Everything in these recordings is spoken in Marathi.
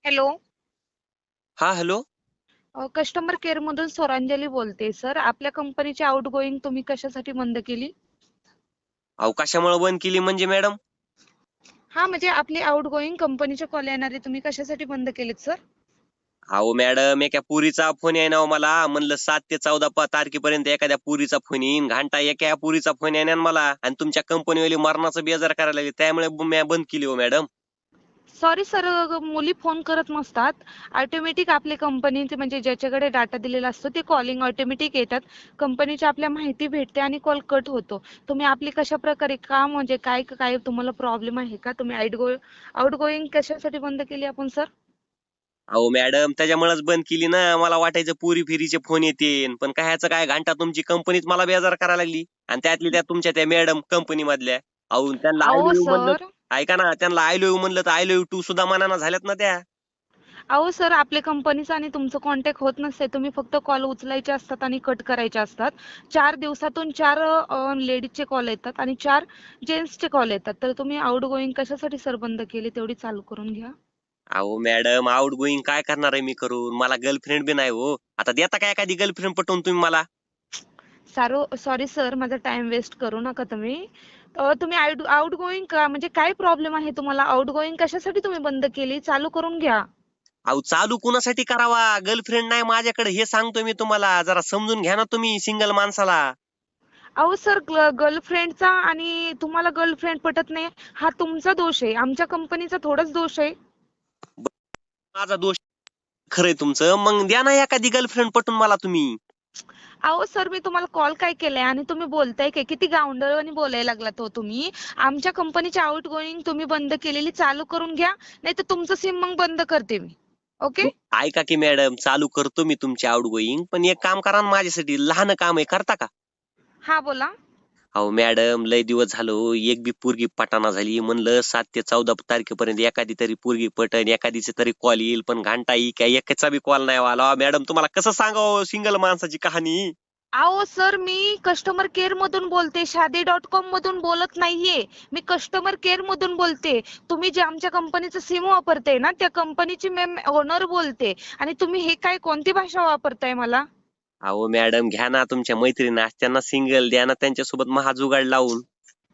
हॅलो. हा, हॅलो. कस्टमर केअर मधून स्वरांजली बोलते सर. आपल्या कंपनीची आउटगोइंग तुम्ही कशासाठी बंद केली? अवकाशामुळे बंद केली म्हणजे मॅडम? हा, म्हणजे आपली आउटगोइंग कंपनीचे कॉल येणारे तुम्ही कशासाठी बंद केलेत सर? अहो मॅडम, एका पुरीचा फोन आहे ना हो मला. म्हणलं 7 ते 14 तारखेपर्यंत एखाद्या पुरीचा फोन येईन. घंटा एका पुरीचा फोन येईन मला, आणि तुमच्या कंपनीवाली मरणाचं बेजार करायला लागली. त्यामुळे मी बंद केली हो मॅडम. सॉरी सर, मुली फोन करत नसतात. ऑटोमॅटिक आपल्या कंपनीचे म्हणजे ज्याच्याकडे डाटा दिलेला असतो ते कॉलिंग ऑटोमॅटिक येतात. कंपनीची आपल्या माहिती भेटते आणि कॉल कट होतो. तुम्ही आपली कशा प्रकारे का म्हणजे काय काय तुम्हाला प्रॉब्लेम आहे का? तुम्ही आउटगोइंग कशासाठी बंद केली आपण सर? अहो मॅडम, त्याच्यामुळेच बंद केली ना. मला वाटायचं पुरी फिरीचे फोन येतील, पण कायचं काय, घंटा तुमची कंपनीच मला बेजार करायला लागली. आणि त्यातली त्या तुमच्या त्या मॅडम कंपनी मधल्या. अहो, त्यांना आय अहो लव्ह यू म्हणलं. सर, ऐका ना, त्यांना आय लव्ह यू म्हणलं तर आय लव्ह यू टू सुद्धा मनाना झाल्यात ना त्या. अहो सर, आपल्या कंपनीचा आणि तुमचं कॉन्टॅक्ट होत नसते. तुम्ही फक्त कॉल उचलायचे असतात आणि कट करायचे असतात. 4 दिवसातून 4 लेडीजचे कॉल येतात आणि 4 जेंट्सचे कॉल येतात. तर तुम्ही आउटगोइंग कशासाठी सर बंद केली तेवढी चालू करून घ्या. अहो मॅडम, आउट गोईंग काय करणार आहे मी करून? मला गर्लफ्रेंड बी नाही हो. आता देता काय एखादी गर्लफ्रेंड पटवून तुम्ही मला? सॉरी सर, माझा टाइम वेस्ट करू नका तुम्ही. तुम्ही आउटगोइंग का म्हणजे काय प्रॉब्लेम आहे तुम्हाला? आउटगोइंग कशासाठी तुम्ही बंद केली? चालू करून घ्या. अहो, चालू कुणासाठी करावा? गर्लफ्रेंड नाही माझ्याकडे, हे सांगतोय मी तुम्हाला. जरा समजून घ्या ना तुम्ही सिंगल माणसाला. अहो सर, गर्लफ्रेंडचा आणि तुम्हाला गर्लफ्रेंड पटत नाही हा तुमचा दोष आहे. आमच्या कंपनीचा थोडाच दोष आहे. माझा दोष खरंय तुमचं, मग द्या ना एखादी गर्लफ्रेंड पटून मला तुम्ही. अहो सर, मी तुम्हाला कॉल काय केलाय आणि तुम्ही बोलताय काय? किती गावंढळपणे बोलायला लागलात हो तुम्ही. आमच्या कंपनीची आउटगोइंग तुम्ही बंद केलेली चालू करून घ्या, नाही तर तुमचं सिम मग बंद करते मी. ओके. ऐका की मॅडम, चालू करतो मी तुमची आउट गोईंग, पण एक काम करा ना माझ्यासाठी. लहान काम आहे, करता का? हा, बोला. अहो मॅडम, लय दिवस झालो एक बी पोरगी पटाना झाली. म्हणलं 7 ते 14 तारखेपर्यंत एखादी तरी पोरगी पटन, एखादीचे तरी कॉल येईल, पण घंटा येईल काय एकाचा बी कॉल नाही आला. मॅडम, तुम्हाला कसं सांगावं सिंगल माणसाची कहाणी? अहो सर, मी कस्टमर केअर मधून बोलते, शादी.com मधून बोलत नाहीये. मी कस्टमर केअर मधून बोलते. तुम्ही जे आमच्या कंपनीचं सिम वापरते ना, त्या कंपनीची मी ओनर बोलते. आणि तुम्ही हे काय कोणती भाषा वापरताय मला? अहो मॅडम, घ्या ना तुमच्या मैत्रिणी त्यांना सिंगल द्या ना, त्यांच्यासोबत महाजुगाड लावून.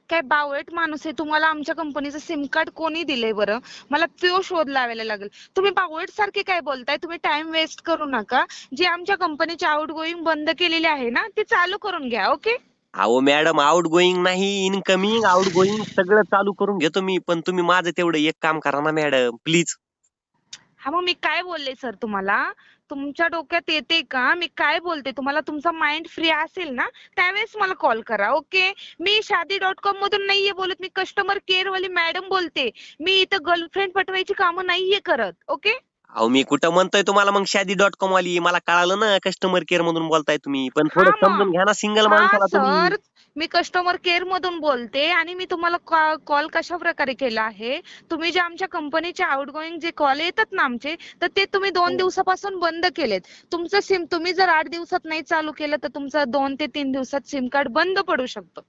काय बावळट माणूस आहे? तुम्हाला आमच्या कंपनीचं सिम कार्ड कोणी दिलंय बरं? मला तो शोध लावायला लागेल. तुम्ही बावळट सारखे काय बोलताय? तुम्ही टाइम वेस्ट करू नका. जी आमच्या कंपनीची आउटगोइंग बंद केलेली आहे ना, ती चालू करून घ्या. ओके. अहो मॅडम, आउट गोईंग नाही, इनकमिंग आउट गोईंग सगळं चालू करून घेतो मी. पण तुम्ही माझं तेवढं एक काम करा ना मॅडम, प्लीज. हा, मग मी काय बोलले सर तुम्हाला? तुमच्या डोक्यात येते का मी काय बोलते? तुम्हाला तुमचा माइंड फ्री असेल ना, त्यावेळेस मला कॉल करा. ओके. मी शादी.com मधून नाहीये बोलत, मी कस्टमर केअर वाली मॅडम बोलते. मी इथं गर्लफ्रेंड पटवायची कामं नाहीये करत. ओके. अहो, मी कुठं म्हणतोय तुम्हाला मग शादी.com वाली? मला कळालं ना कस्टमर केअर मधून बोलताय तुम्ही, पण थोडं हा समजून मग. घ्या ना सिंगल हा माणसाला तुम्ही. सर, मी कस्टमर केअर मधून बोलते आणि मी तुम्हाला कॉल कशा प्रकारे केला आहे? तुम्ही जे आमच्या कंपनीचे आउटगोइंग जे कॉल येतात ना आमचे, तर ते तुम्ही 2 दिवसापासून बंद केलेत. तुमचं सिम तुम्ही जर 8 दिवसात नाही चालू केलं तर तुमचं 2 ते 3 दिवसात सिम कार्ड बंद पडू शकतं.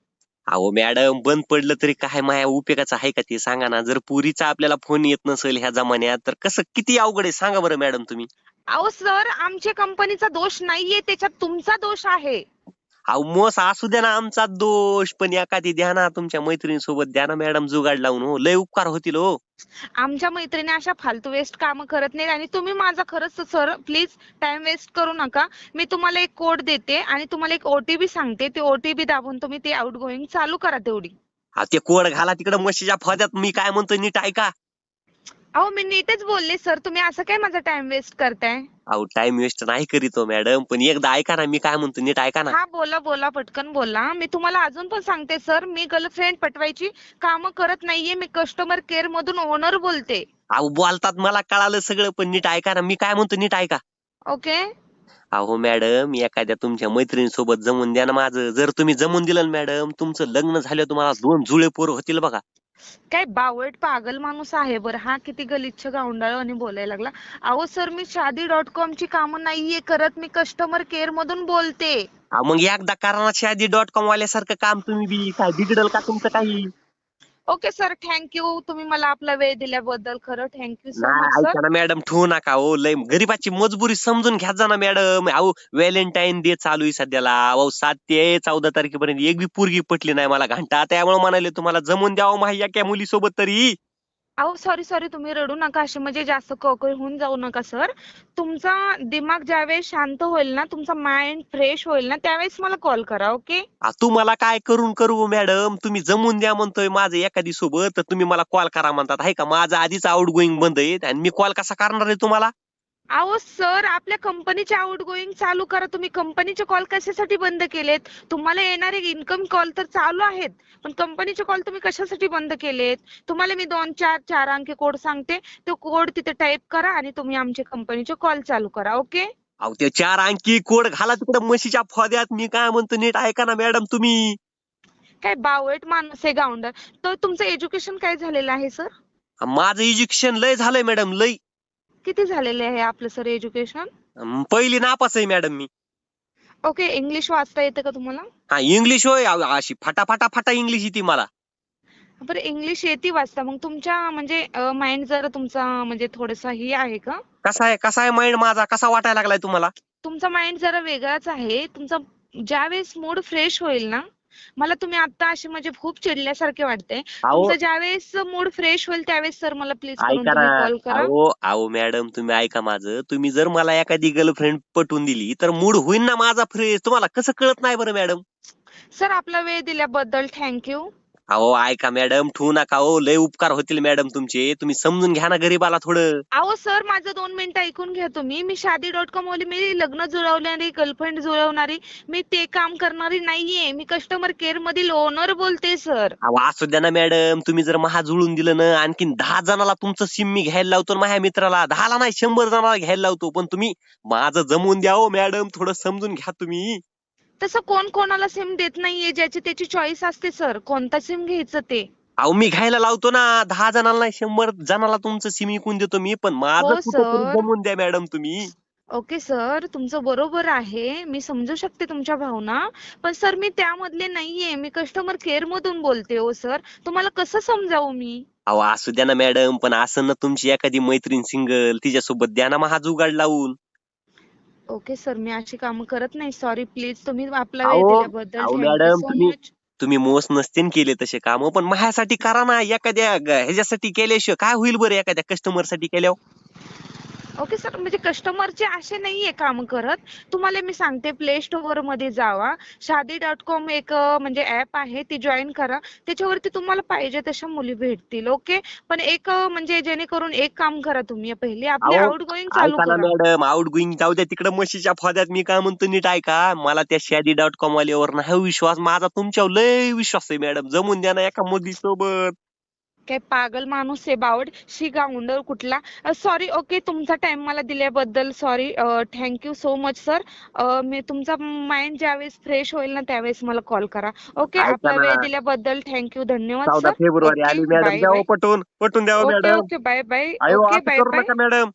अहो मॅडम, बंद पडलं तरी काय माझ्या उपयोगाचं आहे का ते सांगा ना? जर पुरीचा आपल्याला फोन येत नसेल ह्या जमान्यात, तर कसं किती अवघड आहे सांगा बरं मॅडम तुम्ही. अहो सर, आमच्या कंपनीचा दोष नाहीये, त्याच्यात तुमचा दोष आहे. अहो, मोस असू द्या ना आमचा दोष, पण एखादी द्या ना तुमच्या मैत्रिणीसोबत, द्या ना मॅडम जुगाड लावून. हो, लय उपकार होतील हो. आमच्या मैत्रिणी अशा फालतू वेस्ट कामं करत नाहीत आणि तुम्ही माझा खरंच सर प्लीज टाइम वेस्ट करू नका. मी तुम्हाला एक कोड देते आणि तुम्हाला एक ओटीपी सांगते. ते ओटीपी दाबून तुम्ही ते आउटगोइंग चालू करा तेवढी. ते कोड घाला तिकडे म्हशीच्या फद्यात. मी काय म्हणतोय नीट ऐका. अहो, मी नीटच बोलले सर. तुम्ही असं काय माझा टाइम वेस्ट करताय? अहो, टाइम वेस्ट नाही करीत हो मॅडम, पण एकदा ऐका ना, मी काय म्हणतो नीट ऐका ना. हा, बोला बोला, पटकन बोला. मी तुम्हाला अजून पण सांगते सर, मी गर्लफ्रेंड पटवायची कामं करत नाहीये. मी कस्टमर केअर मधून ओनर बोलते. अहो, बोलतात मला कळालं सगळं, पण नीट ऐका ना, मी काय म्हणतो नीट ऐका. ओके. अहो मॅडम, एखाद्या तुमच्या मैत्रिणीसोबत जमून द्या ना माझं. जर तुम्ही जमून दिलं ना मॅडम, तुमचं लग्न झालं तुम्हाला 2 जुळे पोरं होतील बघा. काय बावळट पागल माणूस आहे बरं हा. किती गलिच्छ गावंढळ आणि बोलायला लागला. अहो सर, मी शादी.com ची कामं नाहीये करत, मी कस्टमर केअर मधून बोलते. मग एकदा करा ना शादी.com वाल्यासारखं काम तुम्ही बी. काय बिघडल का तुमचं काही? Okay sir, thank you. तुम्ही मला आपला वेळ दिल्याबद्दल खरं थँक्यू सो नाही मच सर. ऐका ना मॅडम, ठेवू नका हो. लय गरीबाची मजबुरी समजून घ्या जा ना मॅडम. अहो व्हॅलेंटाईन डे चालू आहे सध्याला. अहो 7 ते 14 तारखेपर्यंत एक बी पोरगी पटली नाही मला घंटा. त्यामुळे म्हणाले तुम्हाला जमून द्यावं माझ्या एका मुलीसोबत तरी. अहो सॉरी सॉरी, तुम्ही रडू नका. असे म्हणजे जास्त कळकळ होऊन जाऊ नका सर. तुमचा दिमाग ज्यावेळेस शांत होईल ना, तुमचा माइंड फ्रेश होईल ना, त्यावेळेस मला कॉल करा. ओके. तुम्हाला काय करून करू मॅडम, तुम्ही जमून द्या म्हणतोय माझं एखादी सोबत, तर तुम्ही मला कॉल करा म्हणतात. आहे का, माझं आधीच आउट गोईंग बंद आहे आणि मी कॉल कसा करणार आहे तुम्हाला? अहो सर, आपल्या कंपनीचे आउट गोईंग चालू करा. तुम्ही कंपनीचे कॉल कशासाठी बंद केलेत? तुम्हाला येणारे इन्कम कॉल तर चालू आहेत, पण कंपनीचे कॉल तुम्ही कशासाठी बंद केलेत? तुम्हाला मी 4 अंकी कोड सांगते, तो कोड तिथे टाईप करा आणि तुम्ही आमच्या कंपनीचे कॉल चालू करा. ओके. अहो ते 4 अंकी कोड घाला तिकडे म्हशीच्या फोद्यात. मी काय म्हणतो नीट ऐका ना मॅडम तुम्ही. काय बावळट माणूस आहे गावंडर. तर तुमचं एज्युकेशन काय झालेलं आहे सर? माझं एज्युकेशन लय झालंय मॅडम, लय. किती झालेले आहे आपलं सर एज्युकेशन? पहिली नापास आहे मॅडम मी. ओके. इंग्लिश वाचता येतं का तुम्हाला? हा इंग्लिश होय, अशी फटा इंग्लिश येते मला. बरं, इंग्लिश येते वाचता. मग तुमच्या म्हणजे माइंड जरा तुमचा म्हणजे थोडासा हे आहे का? कसा आहे माइंड माझा, कसा वाटायला लागलाय तुम्हाला? तुमचा माइंड जरा वेगळाच आहे. तुमचा ज्यावेळेस मूड फ्रेश होईल ना, मला तुम्ही आता असे म्हणजे खूप चिडल्यासारखे वाटते. अहो तुमचा ज्यावेळेस मूड फ्रेश होईल त्यावेळेस सर मला प्लीज करून ऐका ना. तुम्ही कॉल करा. अहो अहो मॅडम तुम्ही ऐका माझं. तुम्ही जर मला एखादी गर्लफ्रेंड पटवून दिली तर मूड होईल ना माझा फ्रेश. तुम्हाला कसं कळत नाही बरं मॅडम? सर, आपला वेळ दिल्याबद्दल थँक्यू. अहो ऐका मॅडम, ठेवू नका हो. लय उपकार होतील मॅडम तुमचे. तुम्ही समजून घ्या ना गरीबाला थोडं. अहो सर, माझं 2 मिनिटं ऐकून घ्या तुम्ही. मी शादी.com वाली, मी लग्न जुळवणारी, गर्लफ्रेंड जुळवणारी, मी ते काम करणारी नाहीये. मी कस्टमर केअर मधील ओनर बोलते सर. अहो असू द्या ना मॅडम. तुम्ही जर महा जुळून दिलं ना, आणखीन 10 जणाला तुमचं सिम मी घ्यायला लावतो ना माझ्या मित्राला. 10 ला नाही 100 जणाला घ्यायला लावतो. पण तुम्ही माझं जमवून द्या हो मॅडम. थोडं समजून घ्या तुम्ही. तसं कोण कोणाला सिम देत नाहीये. ज्याची त्याची चॉईस असते सर, कोणता सिम घ्यायचं ते. अहो मी घ्यायला लावतो ना. 10 जणाला नाही 100 जणाला तुमचं सिम विकून देतो मी. पण माझं हो कुठंतरी सर. जमवून द्या मॅडम तुम्ही. ओके सर, तुमचं बरोबर आहे. मी समजू शकते तुमच्या भावना. पण सर, मी त्यामधले नाहीये. मी कस्टमर केअर मधून बोलते हो सर. तुम्हाला कसं समजावू मी? अहो असू द्या ना मॅडम. पण असं ना तुमची एखादी मैत्रीण सिंगल, तिच्यासोबत द्या ना महा जुगाड लावून. ओके सर, मी अशी कामं करत नाही. Sorry please. तुम्ही आपला वेळ अहो दिल्याबद्दल अहो थँक्यू मॅडम सो तुम्ही मच. तुम्ही मोस नसते केले तसे काम. पण माझ्यासाठी करा ना. एखाद्या ह्याच्यासाठी केल्याशिवाय काय होईल बरं, एखाद्या कस्टमर साठी केल्यावर? ओके सर, म्हणजे कस्टमरचे असे नाहीये काम करत. तुम्हाला मी सांगते, प्ले स्टोअर मध्ये जावा. शादी.com एक म्हणजे ऍप आहे, ती जॉईन करा. त्याच्यावरती तुम्हाला पाहिजे तशा मुली भेटतील. ओके. पण एक म्हणजे जेणेकरून एक काम करा, तुम्ही पहिले आपले अहो आउट गोईंग चालू ऐका ना करा. मॅडम, आउट गोईंग जाऊ द्या तिकडे म्हशीच्या फोद्यात. मी काय म्हणतो नीट ऐका. मला त्या शादी.com वाल्यावर नाही विश्वास. माझा तुमच्यावर लय विश्वास आहे मॅडम. जमून द्या ना एका मुलीसोबत. काय पागल माणूस आहे बावड, शी गावंडळ कुठला. सॉरी. ओके, तुमचा टाइम मला दिल्याबद्दल sorry. Thank you so much sir. मी तुमचा माइंड ज्यावेळेस फ्रेश होईल ना, त्यावेळेस मला कॉल करा. ओके. ऐका आपला ना, वेळ दिल्याबद्दल थँक्यू. धन्यवाद 14 सर. फेब्रुवारी ओके. आली मॅडम. बाय द्यावं बाय. पटवून द्यावं okay madam. Okay. Bye bye. अयो ओके. असं बाय करू बाय. नका मॅडम.